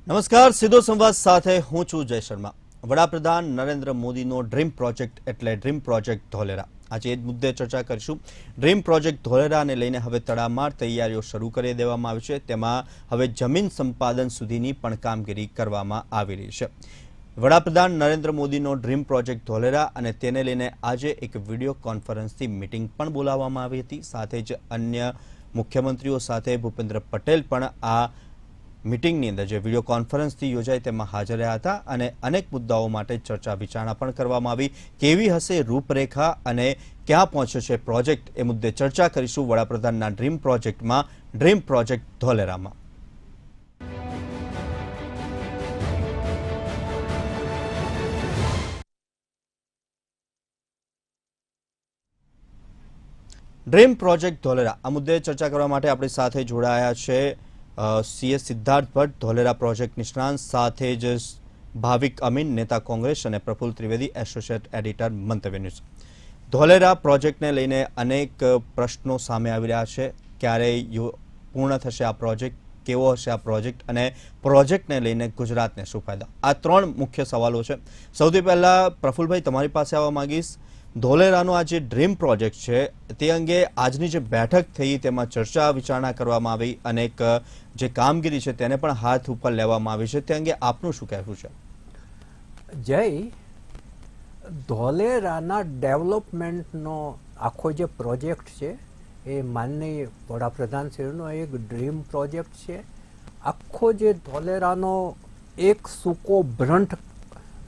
નમસ્કાર, સીધો સંવાદ સાથે હું છું જય શર્મા। વડાપ્રધાન નરેન્દ્ર મોદીનો ડ્રીમ પ્રોજેક્ટ એટલે ડ્રીમ પ્રોજેક્ટ ધોલેરા। આજે એ જ મુદ્દે ચર્ચા કરીશું। ડ્રીમ પ્રોજેક્ટ ધોલેરાને લઈને હવે તડામાર તૈયારીઓ શરૂ કરી દેવામાં આવી છે। તેમાં હવે જમીન સંપાદન સુધીની પણ કામગીરી કરવામાં આવી રહી છે। વડાપ્રધાન નરેન્દ્ર મોદીનો ડ્રીમ પ્રોજેક્ટ ધોલેરા અને તેને લઈને આજે એક વિડીયો કોન્ફરન્સથી મીટિંગ પણ બોલાવવામાં આવી હતી। સાથે જ અન્ય મુખ્યમંત્રીઓ સાથે ભૂપેન્દ્ર પટેલ પણ આ મીટિંગની અંદર જે વિડીયો કોન્ફરન્સથી યોજાઈ તેમાં હાજર રહ્યા હતા અને અનેક મુદ્દાઓ માટે ચર્ચા વિચારણા પણ કરવામાં આવી। કેવી હશે રૂપરેખા અને ક્યાં પહોંચ્યો છે પ્રોજેક્ટ એ મુદ્દે ચર્ચા કરીશું વડાપ્રધાનના ડ્રીમ પ્રોજેક્ટમાં, ડ્રીમ પ્રોજેક્ટ ધોલેરામાં। ડ્રીમ પ્રોજેક્ટ ધોલેરા આ મુદ્દે ચર્ચા કરવા માટે આપણી સાથે જોડાયા છે સીએ સિદ્ધાર્થ ભટ્ટ, ધોલેરા પ્રોજેક્ટ નિષ્ણાંત, સાથે જ ભાવિક અમીન, નેતા કોંગ્રેસ, અને Praful Trivedi, associate editor, Mantavya News. ધોલેરા પ્રોજેક્ટને લઈને અનેક પ્રશ્નો સામે આવી રહ્યા છે। ક્યારે પૂર્ણ થશે આ પ્રોજેક્ટ, કેવો હશે આ પ્રોજેક્ટ અને પ્રોજેક્ટને લઈને ગુજરાતને શું ફાયદા, આ ત્રણ મુખ્ય સવાલો છે। સૌથી પહેલા પ્રફુલભાઈ તમારી પાસે આવવા માંગીશ। ધોલેરાનો આ જે ડ્રીમ પ્રોજેક્ટ છે તે અંગે આજની જે બેઠક થઈ તેમાં ચર્ચા વિચારણા કરવામાં આવી, અનેક જે કામગીરી છે તેને પણ હાથ ઉપર લેવામાં આવી છે, તે અંગે આપનું શું કહેવું છે? જય, ધોલેરાના ડેવલપમેન્ટનો આખો જે પ્રોજેક્ટ છે એ માનનીય વડાપ્રધાનશ્રીનો એક ડ્રીમ પ્રોજેક્ટ છે। આખો જે ધોલેરાનો એક સૂકો ભ્રંટ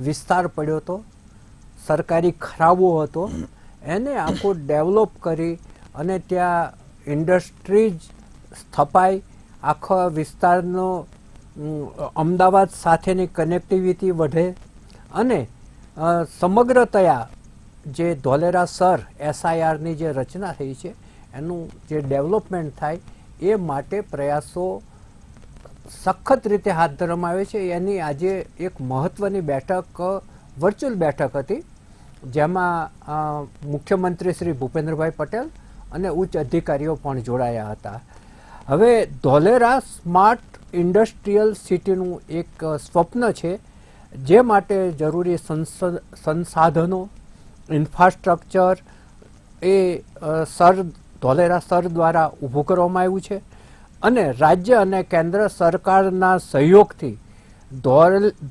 વિસ્તાર પડ્યો હતો, સરકારી ખરાબો હતો, એને આખો ડેવલપ કરી અને ત્યાં ઇન્ડસ્ટ્રીઝ સ્થપાઈ, આખા વિસ્તારનો અમદાવાદ સાથેની કનેક્ટિવિટી વધે અને સમગ્રતયા જે ધોલેરા સર એસઆઈઆરની જે રચના થઈ છે એનું જે ડેવલપમેન્ટ થાય એ માટે પ્રયાસો સખત રીતે હાથ ધરવામાં આવે છે। એની આજે એક મહત્ત્વની બેઠક, વર્ચ્યુઅલ બેઠક હતી, જેમાં મુખ્યમંત્રી શ્રી ભૂપેન્દ્રભાઈ પટેલ અને ઉચ્ચ અધિકારીઓ પણ જોડાયા હતા। હવે ધોલેરા સ્માર્ટ ઇન્ડસ્ટ્રીયલ સિટીનું એક સ્વપ્ન છે, જે માટે જરૂરી સંસાધનો, ઇન્ફ્રાસ્ટ્રક્ચર એ ધોલેરા સર દ્વારા ઊભું કરવામાં આવ્યું છે અને રાજ્ય અને કેન્દ્ર સરકારના સહયોગથી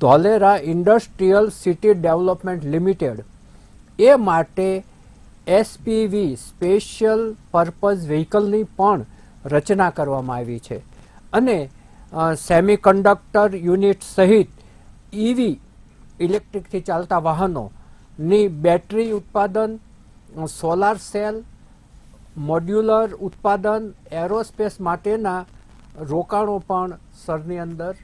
Dholera Industrial City Development Limited એ માટે એસપીવી સ્પેશિયલ પર્પઝ વ્હીકલની પણ રચના કરવામાં આવી છે અને સેમિકન્ડક્ટર યુનિટ સહિત ઈવી ઇલેક્ટ્રિકથી ચાલતા વાહનોની બેટરી ઉત્પાદન, સોલાર સેલ, મોડ્યુલર ઉત્પાદન, એરોસ્પેસ માટેના રોકાણો પણ સરની અંદર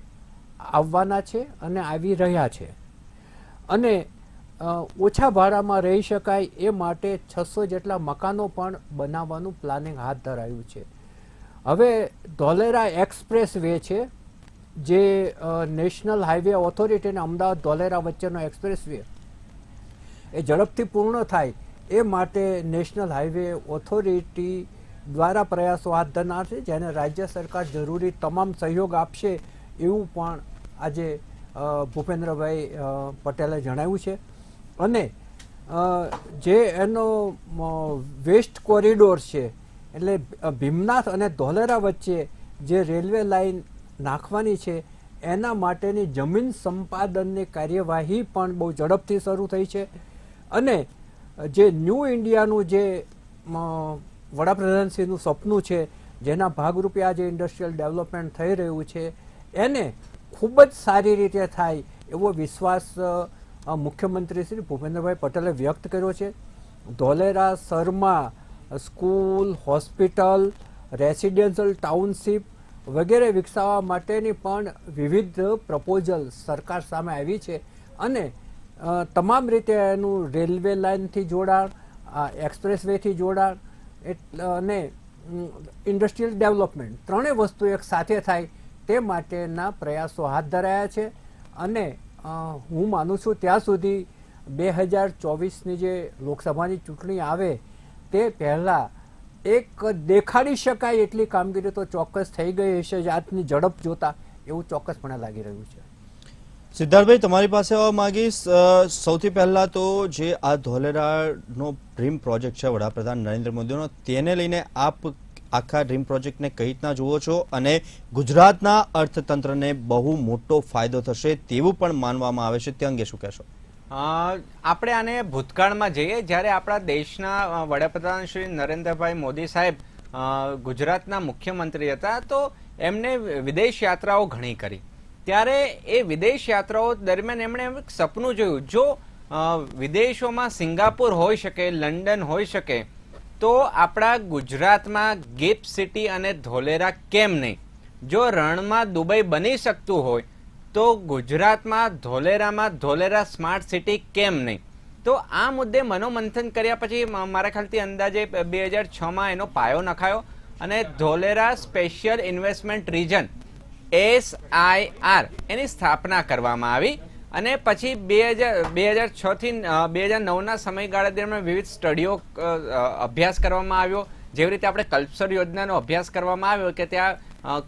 આવવાના છે અને આવી રહ્યા છે અને ઓછા ભાડામાં રહી શકાય એ માટે 600 જેટલા મકાનો પણ બનાવવાનું પ્લાનિંગ હાથ ધરાયું છે। હવે ધોલેરા એક્સપ્રેસ વે છે, જે નેશનલ હાઈવે ઓથોરિટી અને અમદાવાદ ધોલેરા વચ્ચેનો એક્સપ્રેસ વે એ ઝડપથી પૂર્ણ થાય એ માટે નેશનલ હાઈવે ઓથોરિટી દ્વારા પ્રયાસો હાથ ધરનાર છે, જેને રાજ્ય સરકાર જરૂરી તમામ સહયોગ આપશે એવું પણ આજે ભૂપેન્દ્રભાઈ પટેલે જણાવ્યું છે। અને જે એનો વેસ્ટ કોરિડોર છે, એટલે ભીમનાથ અને ધોલેરા વચ્ચે જે રેલવે લાઇન નાખવાની છે એના માટેની જમીન સંપાદનની કાર્યવાહી પણ બહુ ઝડપથી શરૂ થઈ છે અને જે ન્યૂ ઇન્ડિયાનું જે વડાપ્રધાનશ્રીનું સપનું છે, જેના ભાગરૂપે આ જે ઇન્ડસ્ટ્રીયલ ડેવલપમેન્ટ થઈ રહ્યું છે, એને ખૂબ જ સારી રીતે થાય એવો વિશ્વાસ મુખ્યમંત્રી શ્રી ભૂપેન્દ્રભાઈ પટેલે વ્યક્ત કર્યો છે। ધોલેરા શહેરમાં સ્કૂલ, હોસ્પિટલ, રેસિડેન્શિયલ ટાઉનશીપ વગેરે વિકસાવવા માટેની પણ વિવિધ પ્રપોઝલ સરકાર સામે આવી છે અને તમામ રીતે એનું રેલવે લાઇનથી જોડાણ, એક્સપ્રેસવેથી જોડાણ અને ઇન્ડસ્ટ્રીયલ ડેવલપમેન્ટ ત્રણેય વસ્તુ એક સાથે થાય તે માટેના પ્રયાસો હાથ ધરાયા છે અને હું માનું છું ત્યાં સુધી 2024ની જે લોકસભાની ચૂંટણી આવે તે પહેલાં એક દેખાડી શકાય એટલી કામગીરી તો ચોક્કસ થઈ ગઈ હશે આજની ઝડપ જોતા, એવું ચોક્કસપણે લાગી રહ્યું છે. સિદ્ધાર્થભાઈ, તમારી પાસે આવવા માંગીશ. સૌથી પહેલા તો જે આ ધોલેરાનો ડ્રીમ પ્રોજેક્ટ છે વડાપ્રધાન નરેન્દ્ર મોદીનો, તેને લઈને આપ આખા ડ્રીમ પ્રોજેક્ટને કઈ રીતના જુઓ છો અને ગુજરાતના અર્થતંત્રને બહુ મોટો ફાયદો થશે તેવું પણ માનવામાં આવે છે, તે અંગે શું કહેશો? આપણે આને ભૂતકાળમાં જઈએ, જ્યારે આપણા દેશના વડાપ્રધાન શ્રી નરેન્દ્રભાઈ મોદી સાહેબ ગુજરાતના મુખ્યમંત્રી હતા, તો એમને વિદેશ યાત્રાઓ ઘણી કરી. ત્યારે એ વિદેશ યાત્રાઓ દરમિયાન એમણે એક સપનું જોયું, જો વિદેશોમાં સિંગાપુર હોઈ શકે, લંડન હોઈ શકે, તો આપણા ગુજરાતમાં ગિફ્ટ સિટી અને ધોલેરા કેમ નહીં? જો રણમાં દુબઈ બની શકતું હોય તો ગુજરાતમાં ધોલેરામાં ધોલેરા સ્માર્ટ સિટી કેમ નહીં? તો આ મુદ્દે મનોમંથન કર્યા પછી મારા ખ્યાલથી અંદાજે 2006માં એનો પાયો નખાયો અને Dholera special investment region SIR એની સ્થાપના કરવામાં આવી. અને પછી 2006 થી 2009ના સમયગાળા દરમિયાન વિવિધ સ્ટડીઓ અભ્યાસ કરવામાં આવ્યો. જેવી રીતે આપણે કલ્પસર યોજનાનો અભ્યાસ કરવામાં આવ્યો કે ત્યાં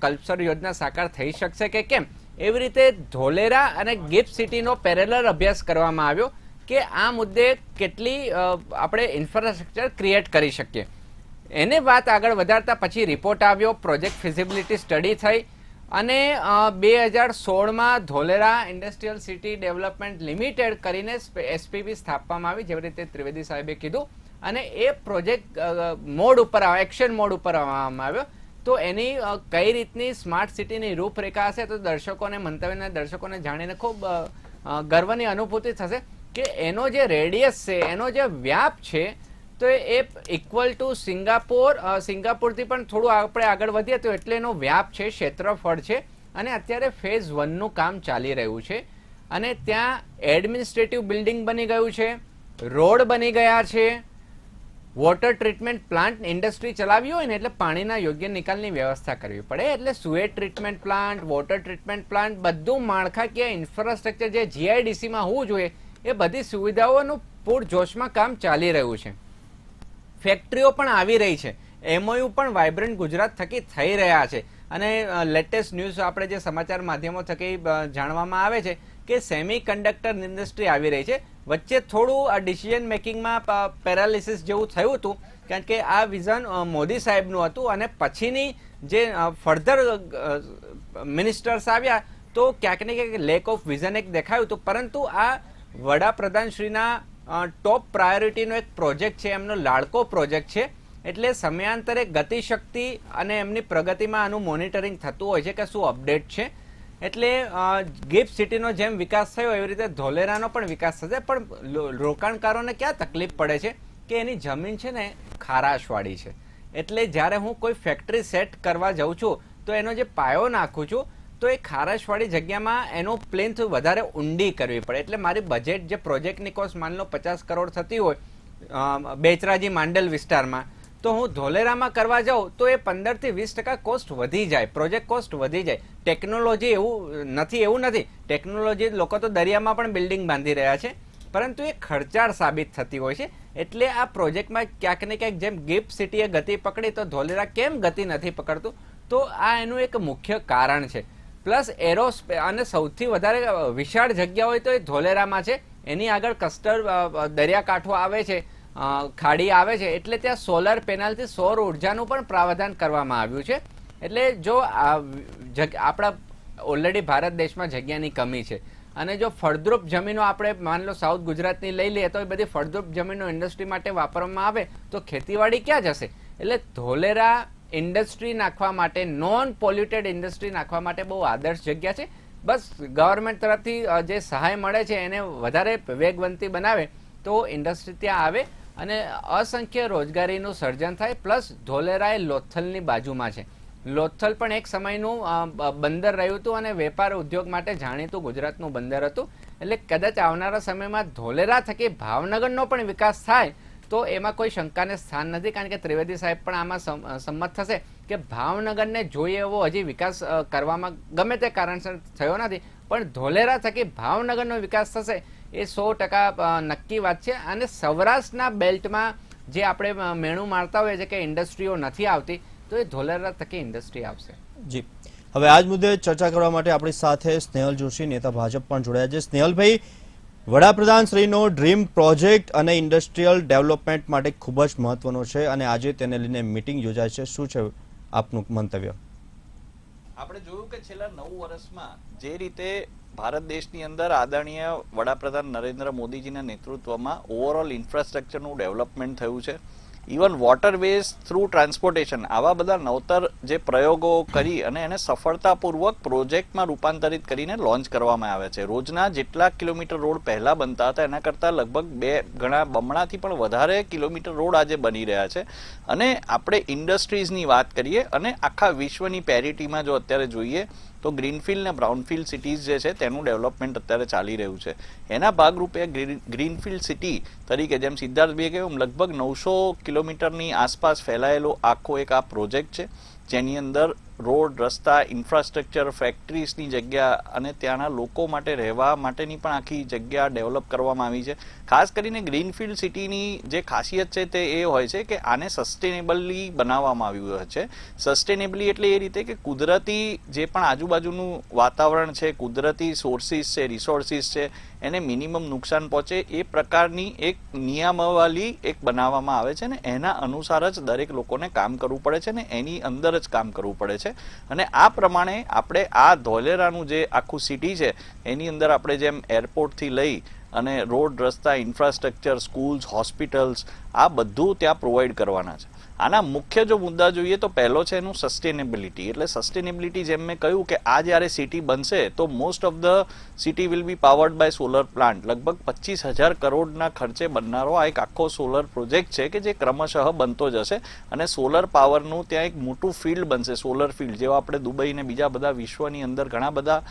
કલ્પસર યોજના સાકાર થઈ શકશે કે કેમ, એવી રીતે ધોલેરા અને ગિફ્ટ સિટીનો પેરેલલ અભ્યાસ કરવામાં આવ્યો કે આ મુદ્દે કેટલી આપણે ઇન્ફ્રાસ્ટ્રક્ચર ક્રિએટ કરી શકીએ. એને વાત આગળ વધારતા પછી રિપોર્ટ આવ્યો, પ્રોજેક્ટ ફિઝિબિલિટી સ્ટડી થઈ અને 2016માં Dholera Industrial City Development Limited કરીને SPV સ્થાપવામાં આવી, જેવી રીતે ત્રિવેદી સાહેબે કીધું. અને એ પ્રોજેક્ટ મોડ ઉપર એક્શન મોડ ઉપર આવવામાં આવ્યો. તો એની કઈ રીતની સ્માર્ટ સિટીની રૂપરેખા હશે, તો દર્શકોને, મંતવ્યના દર્શકોને જાણીને ખૂબ ગર્વની અનુભૂતિ થશે કે એનો જે રેડિયસ છે, એનો જે વ્યાપ છે, તો એ ઇક્વલ ટુ સિંગાપુરથી પણ થોડું આપણે આગળ વધીએ તો એટલે એનો વ્યાપ છે, ક્ષેત્રફળ છે. અને અત્યારે ફેઝ 1નું કામ ચાલી રહ્યું છે અને ત્યાં એડમિનિસ્ટ્રેટિવ બિલ્ડિંગ બની ગયું છે, રોડ બની ગયા છે, વોટર ટ્રીટમેન્ટ પ્લાન્ટ. ઇન્ડસ્ટ્રી ચલાવી હોય ને એટલે પાણીના યોગ્ય નિકાલની વ્યવસ્થા કરવી પડે, એટલે sewage treatment plant, water treatment plant, બધું માળખાકીય ઇન્ફ્રાસ્ટ્રક્ચર જે GIDCમાં હોવું જોઈએ એ બધી સુવિધાઓનું પૂરજોશમાં કામ ચાલી રહ્યું છે. ફેક્ટરીઓ પણ આવી રહી છે, MOU પણ વાઇબ્રન્ટ ગુજરાત થકી થઈ રહ્યા છે. અને લેટેસ્ટ ન્યૂઝ આપણે જે સમાચાર માધ્યમો થકી જાણવામાં આવે છે કે સેમી કન્ડક્ટર ઇન્ડસ્ટ્રી આવી રહી છે. વચ્ચે થોડું આ ડિસિઝન મેકિંગમાં પેરાલિસિસ જેવું થયું હતું, કારણ કે આ વિઝન મોદી સાહેબનું હતું અને પછીની જે ફર્ધર મિનિસ્ટર્સ આવ્યા તો ક્યાંક ને ક્યાંક લેક ઓફ વિઝન એક દેખાયું હતું. પરંતુ આ વડાપ્રધાન શ્રીના ટોપ પ્રાયોરિટીનો એક પ્રોજેક્ટ છે, એમનો લાડકો પ્રોજેક્ટ છે. એટલે સમયાંતરે ગતિશક્તિ અને એમની પ્રગતિમાં આનું મોનિટરિંગ થતું હોય છે કે શું અપડેટ છે. એટલે ગિફ્ટ સિટીનો જેમ વિકાસ થયો એવી રીતે ધોલેરાનો પણ વિકાસ થશે. પણ રોકાણકારોને ક્યાં તકલીફ પડે છે કે એની જમીન છે ને ખારાશવાળી છે. એટલે જ્યારે હું કોઈ ફેક્ટરી સેટ કરવા જાઉં છું તો એનો જે પાયો નાખું છું તો એ ખારાશવાળી જગ્યામાં એનો પ્લેન્થ વધારે ઊંડી કરવી પડે. એટલે મારી બજેટ જે પ્રોજેક્ટની કોસ્ટ માની લો 50 કરોડ થતી હોય બેચરાજી માંડલ વિસ્તારમાં, તો હું ધોલેરામાં કરવા જાઉં તો એ 15 થી 20% કોસ્ટ વધી જાય, પ્રોજેક્ટ કોસ્ટ વધી જાય. ટેકનોલોજી એવું નથી. ટેકનોલોજી લોકો તો દરિયામાં પણ બિલ્ડિંગ બાંધી રહ્યા છે, પરંતુ એ ખર્ચાળ સાબિત થતી હોય છે. એટલે આ પ્રોજેક્ટમાં ક્યાંક ને ક્યાંક જેમ ગિફ્ટ સિટીએ ગતિ પકડી તો ધોલેરા કેમ ગતિ નથી પકડતું, તો આ એનું એક મુખ્ય કારણ છે. પ્લસ એરોસ્પેસ અને સૌથી વધારે વિશાળ જગ્યા હોય તો એ ધોલેરામાં છે. એની આગળ કસ્ટર દરિયાકાંઠો આવે છે, ખાડી આવે છે, એટલે ત્યાં સોલર પેનલથી સૌર ઉર્જાનું પણ પ્રાવધાન કરવામાં આવ્યું છે. એટલે જો આપણા ઓલરેડી ભારત દેશમાં જગ્યાની કમી છે અને જો ફળદ્રુપ જમીનો આપણે માની લો સાઉથ ગુજરાતની લઈ લઈએ તો એ બધી ફળદ્રુપ જમીનો ઇન્ડસ્ટ્રી માટે વાપરવામાં આવે તો ખેતીવાડી ક્યાં જશે? એટલે ધોલેરા ઇન્ડસ્ટ્રી નાખવા માટે, નોન પોલ્યુટેડ ઇન્ડસ્ટ્રી નાખવા માટે બહુ આદર્શ જગ્યા છે. બસ ગવર્મેન્ટ તરફથી જે સહાય મળે છે એને વધારે વેગવંતી બનાવે તો ઇન્ડસ્ટ્રી ત્યાં આવે અને અસંખ્ય રોજગારીનું સર્જન થાય. પ્લસ ધોલેરા એ લોથલની બાજુમાં છે. લોથલ પણ એક સમયનું બંદર રહ્યું હતું અને વેપાર ઉદ્યોગ માટે જાણીતું ગુજરાતનું બંદર હતું. એટલે કદાચ આવનારા સમયમાં ધોલેરા થકી ભાવનગરનો પણ વિકાસ થાય તો એમાં કોઈ શંકાને સ્થાન નથી, કારણ કે ત્રિવેદી સાહેબ પણ આમાં સંમત થશે કે ભાવનગરને જોઈએ એવો હજી વિકાસ કરવામાં ગમે તે કારણસર થયો નથી, પણ ધોલેરા થકી ભાવનગરનો વિકાસ થશે એ 100% નક્કી વાત છે. અને સૌરાષ્ટ્રના બેલ્ટમાં જે આપણે મેણું મારતા હોઈએ છીએ કે ઇન્ડસ્ટ્રીઓ નથી આવતી, તો એ ધોલેરા થકી ઇન્ડસ્ટ્રી આવશે. જી, હવે આજ મુદ્દે ચર્ચા કરવા માટે આપણી સાથે સ્નેહલ જોશી, નેતા ભાજપ પણ જોડાયા છે. સ્નેહલભાઈ, વડાપ્રધાન શ્રીનો ડ્રીમ પ્રોજેક્ટ અને ઇન્ડસ્ટ્રીયલ ડેવલપમેન્ટ માટે ખૂબ જ મહત્વનો છે અને આજે તેને લઈને મીટિંગ યોજાય છે. શું છે આપનું મંતવ્ય? આપણે જોયું કે છેલ્લા 9 વર્ષમાં જે રીતે ભારત દેશની અંદર આદરણીય વડાપ્રધાન નરેન્દ્ર મોદીજીના નેતૃત્વમાં ઓવરઓલ ઇન્ફ્રાસ્ટ્રક્ચરનું ડેવલપમેન્ટ થયું છે. ઇવન વોટરવેઝ થ્રુ ટ્રાન્સપોર્ટેશન, આવા બધા નવતર જે પ્રયોગો કરી અને એને સફળતાપૂર્વક પ્રોજેક્ટમાં રૂપાંતરિત કરીને લોન્ચ કરવામાં આવે છે. રોજના જેટલા કિલોમીટર રોડ પહેલા બનતા હતા એના કરતાં લગભગ 2 ગણા બમણાથી પણ વધારે કિલોમીટર રોડ આજે બની રહ્યા છે. અને આપણે ઇન્ડસ્ટ્રીઝની વાત કરીએ અને આખા વિશ્વની પેરિટીમાં જો અત્યારે જોઈએ તો ગ્રીનફિલ્ડ ને બ્રાઉનફિલ્ડ સિટીઝ જે છે તેનું ડેવલપમેન્ટ અત્યારે ચાલી રહ્યું છે. એના ભાગરૂપે ગ્રીનફિલ્ડ સિટી તરીકે જેમ સિદ્ધાર્થભાઈએ કહ્યું લગભગ 900 કિલોમીટરની આસપાસ ફેલાયેલો આખો એક આ પ્રોજેક્ટ છે, જેની અંદર રોડ, રસ્તા, ઇન્ફ્રાસ્ટ્રક્ચર, ફેક્ટરીઝની જગ્યા અને ત્યાંના લોકો માટે રહેવા માટેની પણ આખી જગ્યા ડેવલપ કરવામાં આવી છે. ખાસ કરીને ગ્રીનફિલ્ડ સિટીની જે ખાસિયત છે તે એ હોય છે કે આને સસ્ટેનેબલી બનાવવામાં આવ્યું છે. સસ્ટેનેબલી એટલે એ રીતે કે કુદરતી જે પણ આજુબાજુનું વાતાવરણ છે, કુદરતી સોર્સિસ છે, રિસોર્સિસ છે, એને મિનિમમ નુકસાન પહોંચે એ પ્રકારની એક નિયમાવલી એક બનાવવામાં આવે છે ને એના અનુસાર જ દરેક લોકોને કામ કરવું પડે છે ને એની અંદર જ કામ કરવું પડે છે. અને આ પ્રમાણે આપણે આ ધોલેરાનું જે આખું સિટી છે એની અંદર આપણે જેમ એરપોર્ટથી લઈ અને રોડ, રસ્તા, ઇન્ફ્રાસ્ટ્રક્ચર, સ્કૂલ્સ, હોસ્પિટલ્સ આ બધું ત્યાં પ્રોવાઈડ કરવાના છે. આના મુખ્ય જો મુદ્દા જોઈએ તો પહેલો છે એનું સસ્ટેનેબિલિટી. એટલે સસ્ટેનેબિલિટી જેમ મેં કહ્યું કે આ જ્યારે સિટી બનશે તો most of the city will be powered by solar plant. લગભગ 25,000 કરોડના ખર્ચે બનનારો આ એક આખો સોલર પ્રોજેક્ટ છે કે જે ક્રમશઃ બનતો જશે અને સોલર પાવરનું ત્યાં એક મોટું ફિલ્ડ બનશે, સોલર ફિલ્ડ જેવા આપણે દુબઈ ને બીજા બધા વિશ્વની અંદર ઘણા બધા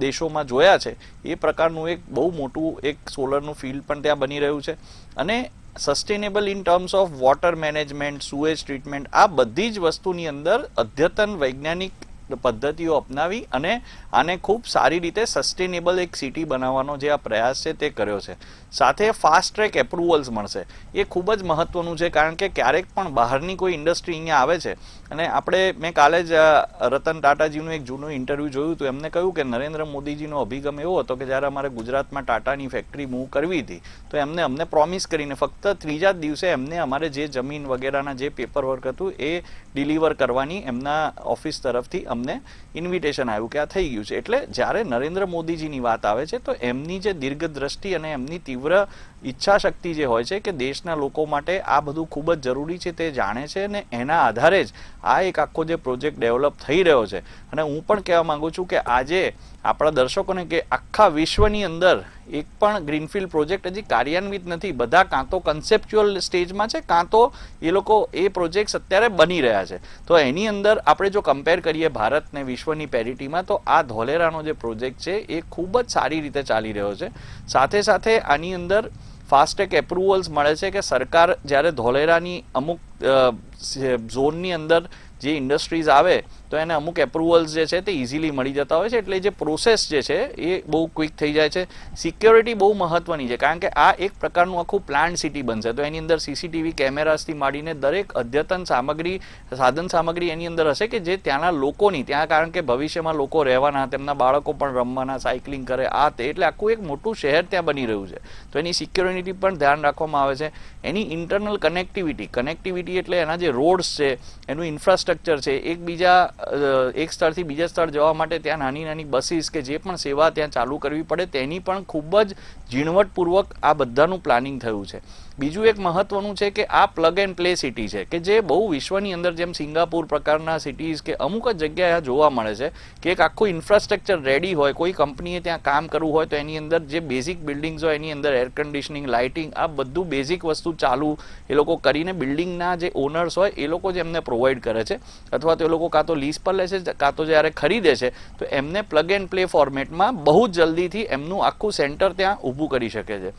દેશોમાં જોયા છે એ પ્રકારનું એક બહુ મોટું એક સોલરનું ફિલ્ડ પણ ત્યાં બની રહ્યું છે. અને sustainable in terms of water management, sewage treatment, આ બધી જ વસ્તુની અંદર અદ્યતન વૈજ્ઞાનિક પદ્ધતિઓ અપનાવી અને આને ખૂબ સારી રીતે સસ્ટેનેબલ એક સિટી બનાવવાનો જે આ પ્રયાસ છે તે કર્યો છે. સાથે ફાસ્ટ ટ્રેક એપ્રુવલ્સ મળશે, એ ખૂબ જ મહત્વનું છે કારણ કે ક્યારેક પણ બહારની કોઈ ઇન્ડસ્ટ્રી અહીંયા આવે છે અને મેં કાલે જ રતન ટાટાજીનું એક જૂનું ઇન્ટરવ્યૂ જોયું હતું. એમને કહ્યું કે નરેન્દ્ર મોદીજીનો અભિગમ એવો હતો કે જ્યારે અમારે ગુજરાતમાં ટાટાની ફેક્ટરી મૂવ કરવી હતી તો અમને પ્રોમિસ કરીને ફક્ત 3જા જ દિવસે એમને અમારે જે જમીન વગેરેના જે પેપર વર્ક હતું એ ડિલિવર કરવાની એમના ઓફિસ તરફથી અમને ઇન્વિટેશન આવ્યું કે આ થઈ ગયું છે. એટલે જ્યારે નરેન્દ્ર મોદીજીની વાત આવે છે તો એમની જે દીર્ઘ દ્રષ્ટિ અને એમની તીવ્ર ઈચ્છા શક્તિ જે હોય છે કે દેશના લોકો માટે આ બધું ખૂબ જ જરૂરી છે તે જાણે છે અને એના આધારે જ આ એક આખો જે પ્રોજેક્ટ ડેવલપ થઈ રહ્યો છે. અને હું પણ કહેવા માંગુ છું કે આજે આપણા દર્શકોને કે આખા વિશ્વની અંદર એક પણ ગ્રીનફિલ્ડ પ્રોજેક્ટ હજી કાર્યાન્વિત નથી. બધા કાં તો કન્સેપ્ચ્યુઅલ સ્ટેજમાં છે કાં તો એ લોકો એ પ્રોજેક્ટ્સ અત્યારે બની રહ્યા છે. તો એની અંદર આપણે જો કમ્પેર કરીએ ભારતને વિશ્વની પેરિટીમાં તો આ ધોલેરાનો જે પ્રોજેક્ટ છે એ ખૂબ જ સારી રીતે ચાલી રહ્યો છે. સાથે સાથે આની અંદર ફાસ્ટેગ એપ્રુવલ્સ મળે છે કે સરકાર જ્યારે ધોલેરાની અમુક ઝોનની અંદર જે ઇન્ડસ્ટ્રીઝ આવે તો એને અમુક એપ્રુવલ્સ જે છે તે ઇઝીલી મળી જતા હોય છે. એટલે જે પ્રોસેસ જે છે એ બહુ ક્વિક થઈ જાય છે. સિક્યોરિટી બહુ મહત્વની છે કારણ કે આ એક પ્રકારનું આખું પ્લાન્ટ સિટી બનશે તો એની અંદર CCTV કેમેરાસથી માંડીને દરેક અદ્યતન સાધન સામગ્રી એની અંદર હશે કે જે ત્યાંના લોકોની ત્યાં, કારણ કે ભવિષ્યમાં લોકો રહેવાના, તેમના બાળકો પણ રમવાના, સાયકલિંગ કરે આ તે, એટલે આખું એક મોટું શહેર ત્યાં બની રહ્યું છે. તો એની સિક્યોરિટી પણ ધ્યાન રાખવામાં આવે છે. એની ઇન્ટરનલ કનેક્ટિવિટી એટલે એના જે રોડ્સ છે, એનું ઇન્ફ્રાસ્ટ્રક્ચર છે, એક સ્થળથી બીજા સ્થળ જવા માટે ત્યાં નાની નાની બસીસ કે જે પણ સેવા ત્યાં ચાલુ કરવી પડે તેની પણ ખૂબ જ ઝીણવટપૂર્વક આ બધાનું પ્લાનિંગ થયું છે. બીજું એક મહત્વનું છે કે આ પ્લગ એન્ડ પ્લે સિટી છે કે જે બહુ વિશ્વની અંદર જેમ સિંગાપુર પ્રકારના સિટીઝ કે અમુક જ જગ્યાએ જોવા મળે છે કે એક આખું ઇન્ફ્રાસ્ટ્રક્ચર રેડી હોય, કોઈ કંપનીએ ત્યાં કામ કરવું હોય તો એની અંદર જે બેઝિક બિલ્ડિંગ્સ હોય એની અંદર એર કન્ડિશનિંગ, લાઇટિંગ, આ બધું બેઝિક વસ્તુ ચાલુ એ લોકો કરીને બિલ્ડિંગના જે ઓનર્સ હોય એ લોકો જ એમને પ્રોવાઈડ કરે છે અથવા તો એ લોકો કાં તો લીઝ પર લે છે કાં તો જ્યારે ખરીદે છે તો એમને પ્લગ એન્ડ પ્લે ફોર્મેટમાં બહુ જલ્દીથી એમનું આખું સેન્ટર ત્યાં ઊભું કરી શકે છે.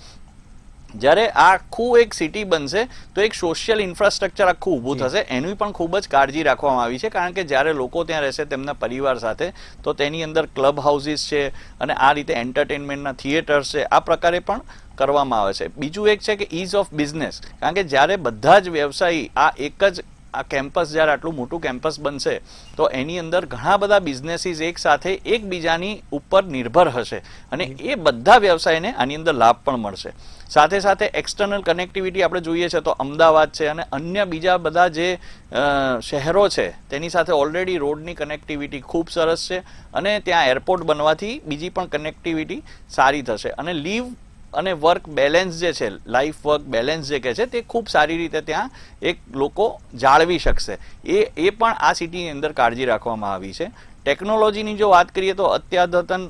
જ્યારે આ આખું એક સિટી બનશે તો એક સોશિયલ ઇન્ફ્રાસ્ટ્રક્ચર આખું ઊભું થશે. એની પણ ખૂબ જ કાળજી રાખવામાં આવી છે કારણ કે જ્યારે લોકો ત્યાં રહેશે તેમના પરિવાર સાથે તો તેની અંદર ક્લબ હાઉસીસ છે અને આ રીતે એન્ટરટેનમેન્ટના થિયેટર્સ છે, આ પ્રકારે પણ કરવામાં આવે છે. બીજું એક છે કે ઇઝ ઓફ બિઝનેસ, કારણ કે જ્યારે બધા જ વ્યવસાયી આ એક જ આ કેમ્પસ જ્યારે આટલું મોટું કેમ્પસ બનશે તો એની અંદર ઘણા બધા બિઝનેસીસ એક સાથે એકબીજાની ઉપર નિર્ભર હશે અને એ બધા વ્યવસાયને આની અંદર લાભ પણ મળશે. સાથે સાથે એક્સટર્નલ કનેક્ટિવિટી આપણે જોઈએ છે તો અમદાવાદ છે અને અન્ય બીજા બધા જે શહેરો છે તેની સાથે ઓલરેડી રોડની કનેક્ટિવિટી ખૂબ સરસ છે અને ત્યાં એરપોર્ટ બનવાથી બીજી પણ કનેક્ટિવિટી સારી થશે અને લીવ અને વર્ક બેલેન્સ જે છે, લાઈફ વર્ક બેલેન્સ જે કહે છે તે ખૂબ સારી રીતે ત્યાં એક લોકો જાળવી શકશે. એ પણ આ સિટીની અંદર કાળજી રાખવામાં આવી છે. ટેકનોલોજીની જો વાત કરીએ તો અત્યાધતન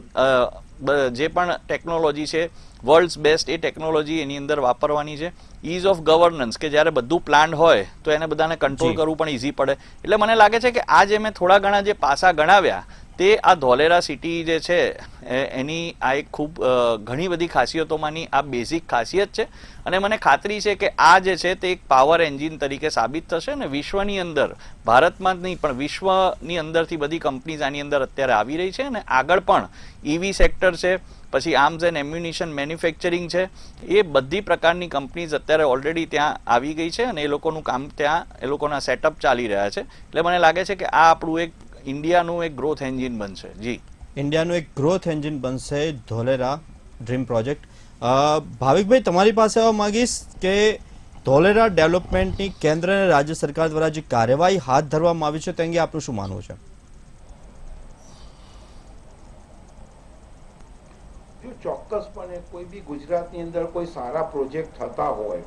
જે પણ ટેકનોલોજી છે વર્લ્ડ્સ બેસ્ટ એ ટેકનોલોજી એની અંદર વાપરવાની છે. ઇઝ ઓફ ગવર્નન્સ કે જ્યારે બધું પ્લાન હોય તો એને બધાને કંટ્રોલ કરવું પણ ઇઝી પડે. એટલે મને લાગે છે કે આ જે મેં થોડા ઘણા જે પાસા ગણાવ્યા તે આ ધોલેરા સિટી જે છે એની આ એક ખૂબ ઘણી બધી ખાસિયતોમાંની આ બેઝિક ખાસિયત છે અને મને ખાતરી છે કે આ જે છે તે એક પાવર એન્જિન તરીકે સાબિત થશે અને વિશ્વની અંદર, ભારતમાં જ નહીં પણ વિશ્વની અંદરથી બધી કંપનીઝ આની અંદર અત્યારે આવી રહી છે અને આગળ પણ ઈવી સેક્ટર છે, પછી આર્મ્સ એન્ડ એમ્યુનિશન મેન્યુફેક્ચરિંગ છે, એ બધી પ્રકારની કંપનીઝ અત્યારે ઓલરેડી ત્યાં આવી ગઈ છે અને એ લોકોનું કામ ત્યાં એ લોકોના સેટઅપ ચાલી રહ્યા છે. એટલે મને લાગે છે કે આ આપણું એક ઇન્ડિયાનું એક ગ્રોથ એન્જિન બનશે. જી, ઇન્ડિયાનું એક ગ્રોથ એન્જિન બનશે ધોલેરા ડ્રીમ પ્રોજેક્ટ. ભાવિકભાઈ, તમારી પાસે આવવા માંગીશ કે ધોલેરા ડેવલપમેન્ટની કેન્દ્ર અને રાજ્ય સરકાર દ્વારા જે કાર્યવાહી હાથ ધરવામાં આવી છે તે અંગે આપનું શું માનવું છે? ચોક્કસપણે કોઈ બી ગુજરાતની અંદર કોઈ સારા પ્રોજેક્ટ થતા હોય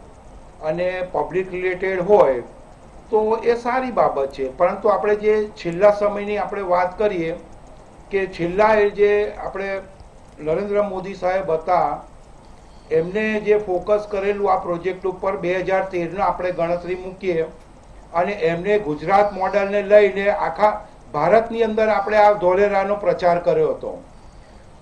અને પબ્લિક રિલેટેડ હોય તો એ સારી બાબત છે. પરંતુ આપણે જે છેલ્લા સમયની આપણે વાત કરીએ કે છેલ્લા જે આપણે નરેન્દ્ર મોદી સાહેબ હતા એમને જે ફોકસ કરેલું આ પ્રોજેક્ટ ઉપર 2013 આપણે ગણતરી મૂકીએ અને એમને ગુજરાત મોડલને લઈને આખા ભારતની અંદર આપણે આ ધોલેરાનો પ્રચાર કર્યો હતો.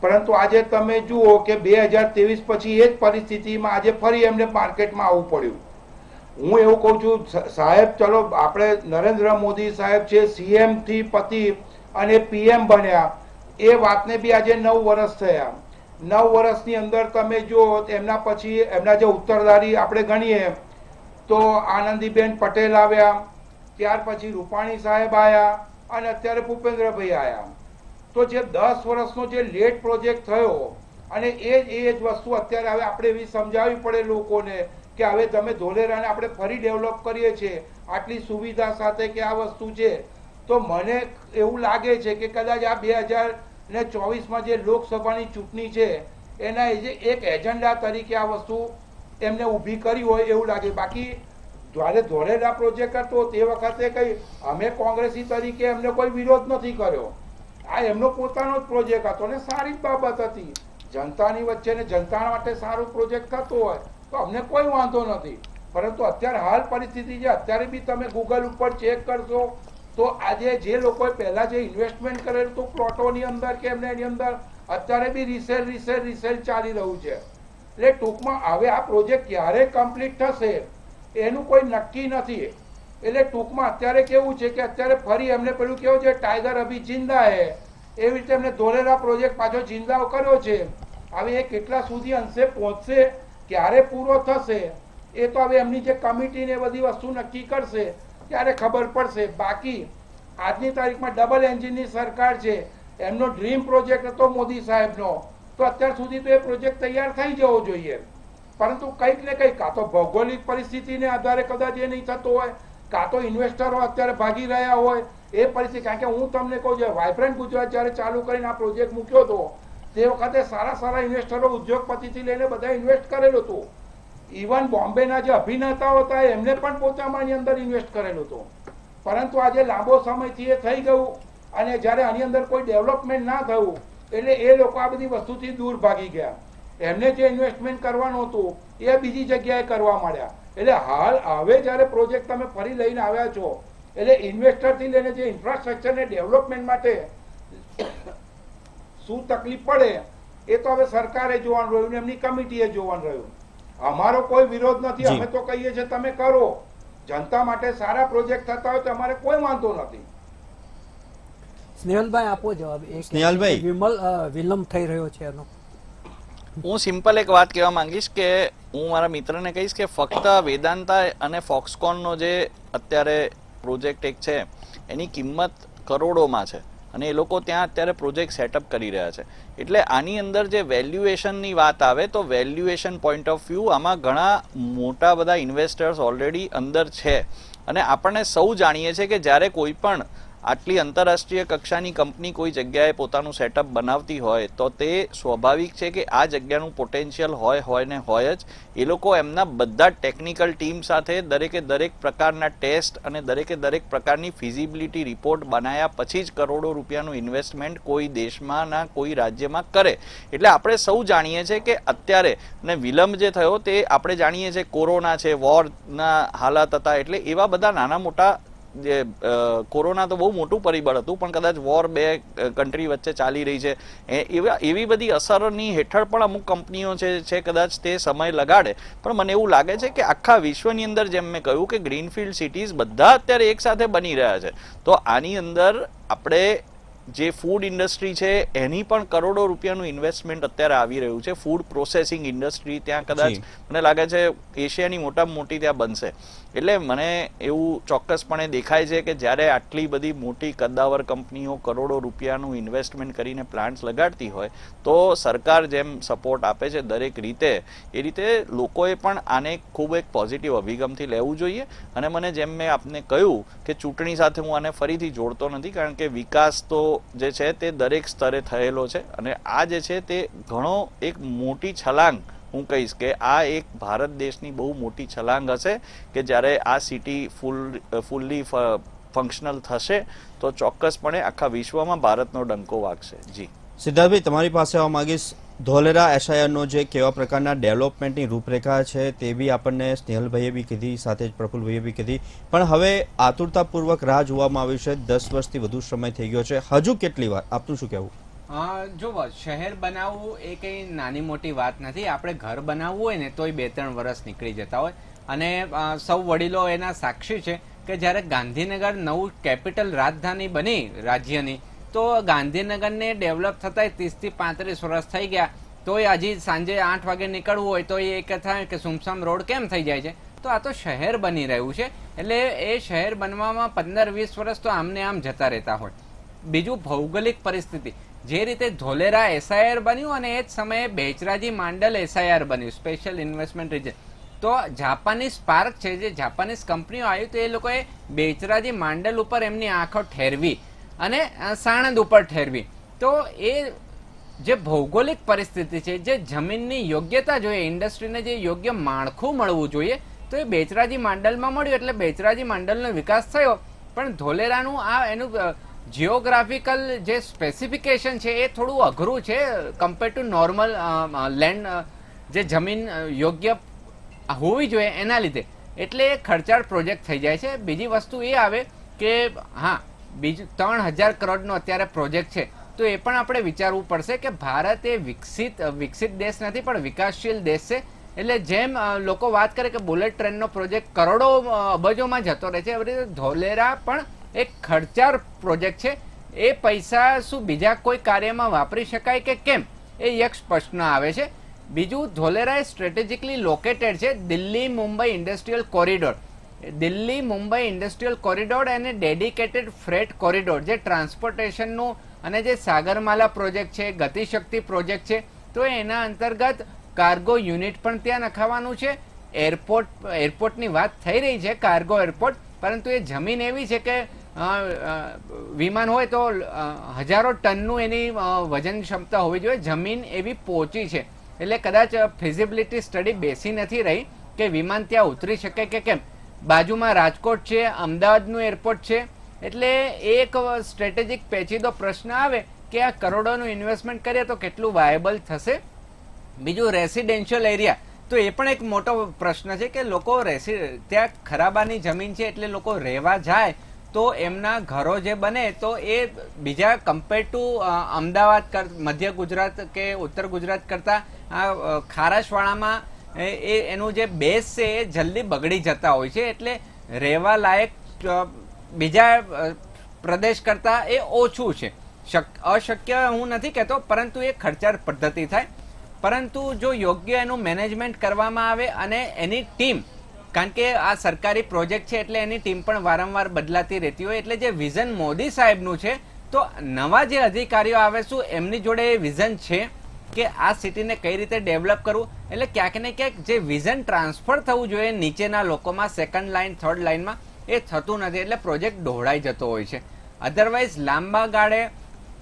પરંતુ આજે તમે જુઓ કે 2023 પછી એ જ પરિસ્થિતિમાં આજે ફરી એમને માર્કેટમાં આવવું પડ્યું. હું એવું કહું છું સાહેબ, ચલો આપણે નરેન્દ્ર મોદી સાહેબ છે CM થી પતિ અને PM બન્યા, એ વાતને બી આજે 9 વર્ષ થયા. 9 વર્ષની અંદર તમે જો એમના પછી એમના જે ઉત્તરદારી આપણે ગણીએ તો આનંદીબેન પટેલ આવ્યા, ત્યાર પછી રૂપાણી સાહેબ આવ્યા અને અત્યારે ભૂપેન્દ્રભાઈ આવ્યા. તો જે 10 વર્ષનો જે લેટ પ્રોજેક્ટ થયો અને એ જ વસ્તુ અત્યારે હવે આપણે એવી સમજાવવી પડે લોકોને કે હવે તમે ધોલેરાને આપણે ફરી ડેવલપ કરીએ છીએ આટલી સુવિધા સાથે કે આ વસ્તુ છે. તો મને એવું લાગે છે કે કદાચ આ 2024માં જે લોકસભાની ચૂંટણી છે એના એક એજન્ડા તરીકે આ વસ્તુ એમને ઊભી કરી હોય એવું લાગે. બાકી જ્યારે ધોલેરા પ્રોજેક્ટ હતો તે વખતે કઈ અમે કોંગ્રેસી તરીકે એમને કોઈ વિરોધ નથી કર્યો. આ એમનો પોતાનો જ પ્રોજેક્ટ હતો ને સારી બાબત હતી. જનતાની વચ્ચે ને જનતા માટે સારો પ્રોજેક્ટ થતો હોય તો અમને કોઈ વાંધો નથી. પરંતુ અત્યારે હાલ પરિસ્થિતિ છે, અત્યારે બી તમે ગૂગલ ઉપર ચેક કરશો તો આજે જે લોકોએ પહેલા જે ઇન્વેસ્ટમેન્ટ કરેલું હતું પ્લોટોની અંદર કે એમને એની અંદર અત્યારે બી રિસેલ ચાલી રહ્યું છે. એટલે ટૂંકમાં હવે આ પ્રોજેક્ટ ક્યારે કમ્પ્લીટ થશે એનું કોઈ નક્કી નથી. એટલે ટૂંકમાં અત્યારે કેવું છે કે અત્યારે ફરી એમને પેલું કેવું છે ટાઈગર અભી જિંદા હે, એવી રીતે એમને ધોલેરા પ્રોજેક્ટ પાછો જિંદા કર્યો છે. હવે એ કેટલા સુધી અંશે પહોંચશે, ક્યારે પૂરો થશે એ તો હવે એમની જે કમિટી ને બધી વસ્તુ નક્કી કરશે ત્યારે ખબર પડશે. બાકી આજની તારીખમાં ડબલ એન્જિનની સરકાર છે, એમનો ડ્રીમ પ્રોજેક્ટ હતો મોદી સાહેબનો, તો અત્યાર સુધી તો એ પ્રોજેક્ટ તૈયાર થઈ જવો જોઈએ. પરંતુ કંઈક ને કંઈક કાં તો ભૌગોલિક પરિસ્થિતિને આધારે કદાચ એ નહીં થતો હોય, કાં તો ઇન્વેસ્ટરો અત્યારે ભાગી રહ્યા હોય એ પરિસ્થિતિ. કારણ કે હું તમને કહું છું વાઇબ્રન્ટ ગુજરાત જ્યારે ચાલુ કરીને આ પ્રોજેક્ટ મૂક્યો હતો તે વખતે સારા ઇન્વેસ્ટરો ઉદ્યોગપતિથી લઈને બધા ઇન્વેસ્ટ કરેલું હતું. ઇવન બોમ્બેના જે અભિનેતાઓ હતા એમને પણ પોતાની અંદર ઇન્વેસ્ટ કરેલું હતું. પરંતુ આજે લાંબો સમયથી એ થઈ ગયું અને જ્યારે આની અંદર કોઈ ડેવલપમેન્ટ ના થયું એટલે એ લોકો આ બધી વસ્તુથી દૂર ભાગી ગયા. એમને જે ઇન્વેસ્ટમેન્ટ કરવાનું હતું એ બીજી જગ્યાએ કરવા માંડ્યા. એટલે હાલ હવે જ્યારે પ્રોજેક્ટ તમે ફરી લઈને આવ્યા છો એટલે ઇન્વેસ્ટરથી લઈને જે ઇન્ફ્રાસ્ટ્રક્ચરને ડેવલપમેન્ટ માટે શું તકલીફ પડે એ તો હવે સરકારે જોવાનું રહ્યું, એમની કમિટીએ જોવાનું રહ્યું. અમારો કોઈ વિરોધ નથી. અમે તો કહીએ છીએ તમે કરો, જનતા માટે સારા પ્રોજેક્ટ થતા હોય તો અમારે કોઈ વાંધો નથી. સ્નેહલભાઈ આપો જવાબ. સ્નેહલભાઈ, વિલંબ થઈ રહ્યો છે એનો. હું સિમ્પલ એક વાત કહેવા માંગીશ કે હું મારા મિત્રને કહીશ કે ફક્ત વેદાંતા અને ફોક્સકોનનો જે અત્યારે પ્રોજેક્ટ એક છે એની કિંમત કરોડોમાં છે અને એ લોકો ત્યાં અત્યારે પ્રોજેક્ટ સેટઅપ કરી રહ્યા છે. એટલે આની અંદર જે વેલ્યુએશનની વાત આવે તો વેલ્યુએશન પોઈન્ટ ઓફ વ્યૂ આમાં ઘણા મોટા બધા ઇન્વેસ્ટર્સ ઓલરેડી અંદર છે અને આપણને સૌ જાણીએ છીએ કે જ્યારે કોઈ પણ આટલી આંતરરાષ્ટ્રીય કક્ષાની કંપની કોઈ જગ્યાએ પોતાનું સેટઅપ બનાવતી હોય તો તે સ્વાભાવિક છે કે આ જગ્યાનું પોટેન્શિયલ હોય ને હોય જ. એ લોકો એમના બધા ટેકનિકલ ટીમ સાથે દરેક પ્રકારના ટેસ્ટ અને દરેક પ્રકારની ફિઝિબિલિટી રિપોર્ટ બનાવ્યા પછી જ કરોડો રૂપિયાનું ઇન્વેસ્ટમેન્ટ કોઈ દેશમાં ના કોઈ રાજ્યમાં કરે. એટલે આપણે સૌ જાણીએ છીએ કે અત્યારે ને વિલંબ જે થયો તે આપણે જાણીએ છીએ કોરોના છે, વોરના હાલાત હતા, એટલે એવા બધા નાના મોટા જે કોરોના તો બહુ મોટું પરિબળ હતું પણ કદાચ વોર બે કન્ટ્રી વચ્ચે ચાલી રહી છે એવી બધી અસરની હેઠળ પણ અમુક કંપનીઓ છે કદાચ તે સમય લગાડે. પણ મને એવું લાગે છે કે આખા વિશ્વની અંદર જેમ મેં કહ્યું કે ગ્રીનફિલ્ડ સિટીઝ બધા અત્યારે એકસાથે બની રહ્યા છે. તો આની અંદર આપણે જે ફૂડ ઇન્ડસ્ટ્રી છે એની પણ કરોડો રૂપિયાનું ઇન્વેસ્ટમેન્ટ અત્યારે આવી રહ્યું છે. ફૂડ પ્રોસેસિંગ ઇન્ડસ્ટ્રી ત્યાં કદાચ મને લાગે છે એશિયાની મોટામાં મોટી ત્યાં બનશે. એટલે મને એવું ચોક્કસપણે દેખાય છે કે જ્યારે આટલી બધી મોટી કદ્દાવર કંપનીઓ કરોડો રૂપિયાનું ઇન્વેસ્ટમેન્ટ કરીને પ્લાન્ટ્સ લગાડતી હોય તો સરકાર જેમ સપોર્ટ આપે છે દરેક રીતે એ રીતે લોકોએ પણ આને ખૂબ એક પોઝિટિવ અભિગમથી લેવું જોઈએ. અને મને જેમ મેં આપને કહ્યું કે ચૂંટણી સાથે હું આને ફરીથી જોડતો નથી કારણ કે વિકાસ તો જે છે તે દરેક સ્તરે થયેલો છે અને આ જે છે તે ઘણો એક મોટી છલાંગ હું કહીશ કે આ એક ભારત દેશની બહુ મોટી છલાંગ હશે કે જ્યારે આ સિટી ફૂલ્લી ફંક્શનલ થશે તો ચોક્કસપણે આખા વિશ્વમાં ભારતનો ડંકો વાગશે. જી સિદ્ધાર્થભાઈ, તમારી પાસે આવવા માંગીશ. ધોલેરા એસઆઈઆરનો જે કેવા પ્રકારના ડેવલપમેન્ટની રૂપરેખા છે તે બી આપણને સ્નેહલભાઈએ બી કીધી, સાથે જ પ્રફુલભાઈએ બી કીધી, પણ હવે આતુરતાપૂર્વક રાહ જોવામાં આવ્યું છે. 10 વર્ષથી વધુ સમય થઈ ગયો છે, હજુ કેટલી વાર? આપનું શું કહેવું? જો શહેર બનાવવું એ કંઈ નાની મોટી વાત નથી. આપણે ઘર બનાવવું હોય ને તોય 2-3 વર્ષ નીકળી જતા હોય અને સૌ વડીલો એના સાક્ષી છે કે જ્યારે ગાંધીનગર નવું કેપિટલ રાજધાની બની રાજ્યની તો ગાંધીનગરને ડેવલપ થતા 30 થી 35 વર્ષ થઈ ગયા તોય હજી સાંજે 8 વાગે નીકળવું હોય તો એ થાય કે સુમસામ રોડ કેમ થઈ જાય છે. તો આ તો શહેર બની રહ્યું છે એટલે એ શહેર બનવામાં 15-20 વર્ષ તો આમને આમ જતા રહેતા હોય. બીજું ભૌગોલિક પરિસ્થિતિ, જે રીતે ધોલેરા એસઆઈઆર બન્યું અને એ જ સમયે બેચરાજી માંડલ એસઆઈઆર બન્યું, સ્પેશિયલ ઇન્વેસ્ટમેન્ટ રીજન. તો જાપાનીઝ પાર્ક છે, જે જાપાનીઝ કંપનીઓ આવી તો એ લોકોએ બેચરાજી માંડલ ઉપર એમની આંખો ઠેરવી અને સાણંદ ઉપર ઠેરવી. તો એ જે ભૌગોલિક પરિસ્થિતિ છે, જે જમીનની યોગ્યતા જોઈએ, ઇન્ડસ્ટ્રીને જે યોગ્ય માળખું મળવું જોઈએ તો એ બેચરાજી માંડલમાં મળ્યું એટલે બેચરાજી માંડલનો વિકાસ થયો. પણ ધોલેરાનું આ એનું જિયોગ્રાફિકલ જે સ્પેસિફિકેશન છે એ થોડું અઘરું છે કમ્પેર ટુ નોર્મલ લેન્ડ, જે જમીન યોગ્ય હોવી જોઈએ એના લીધે, એટલે એ ખર્ચાળ પ્રોજેક્ટ થઈ જાય છે. બીજી વસ્તુ એ આવે કે હા, બીજું 3000 કરોડનો અત્યારે પ્રોજેક્ટ છે તો એ પણ આપણે વિચારવું પડશે કે ભારત એ વિકસિત દેશ નથી પણ વિકાસશીલ દેશ છે. એટલે જેમ લોકો વાત કરે કે બુલેટ ટ્રેનનો પ્રોજેક્ટ કરોડો અબજોમાં જતો રહે છે, એવી રીતે ધોલેરા પણ એક ખર્ચાળ પ્રોજેક્ટ છે. એ પૈસા શું બીજા કોઈ કાર્યમાં વાપરી શકાય કે કેમ એ એક પ્રશ્ન આવે છે. બીજું, ધોલેરા એ સ્ટ્રેટેજિકલી લોકેટેડ છે Delhi Mumbai industrial corridor. Delhi Mumbai industrial corridor અને ડેડિકેટેડ ફ્રેટ કોરિડોર, જે ટ્રાન્સપોર્ટેશનનું અને જે સાગરમાલા પ્રોજેક્ટ છે, ગતિશક્તિ પ્રોજેક્ટ છે, તો એના અંતર્ગત કાર્ગો યુનિટ પણ ત્યાં નખાવાનું છે. એરપોર્ટની વાત થઈ રહી છે, કાર્ગો એરપોર્ટ, પરંતુ એ જમીન એવી છે કે વિમાન હોય તો હજારો ટનનું એની વજન ક્ષમતા હોવી જોઈએ. જમીન એવી પહોંચી છે એટલે કદાચ ફિઝિબિલિટી સ્ટડી બેસી નથી રહી કે વિમાન ત્યાં ઉતરી શકે કે કેમ. બાજુમાં રાજકોટ છે, અમદાવાદનું એરપોર્ટ છે, એટલે એક સ્ટ્રેટેજિક પેચીદો પ્રશ્ન આવે કે આ કરોડોનું ઇન્વેસ્ટમેન્ટ કરીએ તો કેટલું વાયેબલ થશે. બીજું, રેસિડેન્શિયલ એરિયા, તો એ પણ એક મોટો પ્રશ્ન છે કે લોકો ત્યાં ખરાબાની જમીન છે એટલે લોકો રહેવા જાય તો એમના ઘરો જે બને તો એ બીજા કમ્પેર ટુ અમદાવાદ, મધ્ય ગુજરાત કે ઉત્તર ગુજરાત કરતાં આ ખારાશવાળામાં એનું જે બેઝ છે એ જલ્દી બગડી જતા હોય છે. એટલે રહેવા લાયક બીજા પ્રદેશ કરતાં એ ઓછું છે. અશક્ય હું નથી કહેતો, પરંતુ એ ખર્ચાળ પદ્ધતિ થાય. પરંતુ જો યોગ્ય એનું મેનેજમેન્ટ કરવામાં આવે અને એની ટીમ કારણ કે આ સરકારી પ્રોજેક્ટ છે એટલે એની ટીમ પણ વારંવાર બદલાતી રહેતી હોય, એટલે જે વિઝન મોદી સાહેબનું છે, તો નવા જે અધિકારીઓ આવે શું એમની જોડે એ વિઝન છે કે આ સિટીને કઈ રીતે ડેવલપ કરવું? એટલે ક્યાંક ને ક્યાંક જે વિઝન ટ્રાન્સફર થવું જોઈએ નીચેના લોકોમાં, સેકન્ડ લાઇન, થર્ડ લાઇનમાં, એ થતું નથી, એટલે પ્રોજેક્ટ દોહડાઈ જતો હોય છે. અધરવાઇઝ લાંબા ગાળે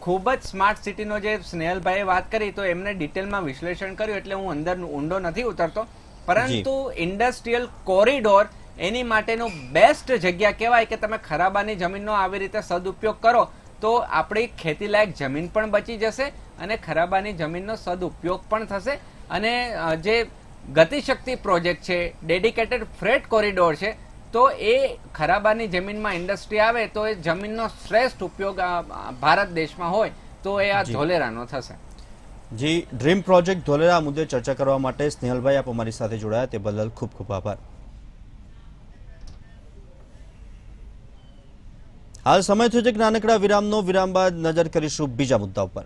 ખૂબ જ સ્માર્ટ સિટીનો જે સ્નેહલભાઈએ વાત કરી તો એમને ડિટેલમાં વિશ્લેષણ કર્યું, એટલે હું અંદર ઊંડો નથી ઉતરતો, પરંતુ ઇન્ડસ્ટ્રીયલ કોરિડોર એની માટેનું બેસ્ટ જગ્યા કહેવાય કે તમે ખરાબાની જમીનનો આવી રીતે સદુપયોગ કરો તો આપણી ખેતીલાયક જમીન પણ બચી જશે અને ખરાબાની જમીનનો સદુપયોગ પણ થશે. અને જે ગતિશક્તિ પ્રોજેક્ટ છે, ડેડિકેટેડ ફ્રેટ કોરિડોર છે, તો એ ખરાબાની જમીનમાં ઇન્ડસ્ટ્રી આવે તો એ જમીનનો શ્રેષ્ઠ ઉપયોગ ભારત દેશમાં હોય તો એ આ ધોલેરાનો થશે. જી, ડ્રીમ પ્રોજેક્ટ ધોલેરા મુદ્દે ચર્ચા કરવા માટે સ્નેહલભાઈ આપ અમારી સાથે જોડાયા તે બદલ ખૂબ ખૂબ આભાર. હાલ સમય થયો છે એક નાનકડા વિરામનો. વિરામ બાદ નજર કરીશું બીજા મુદ્દા ઉપર.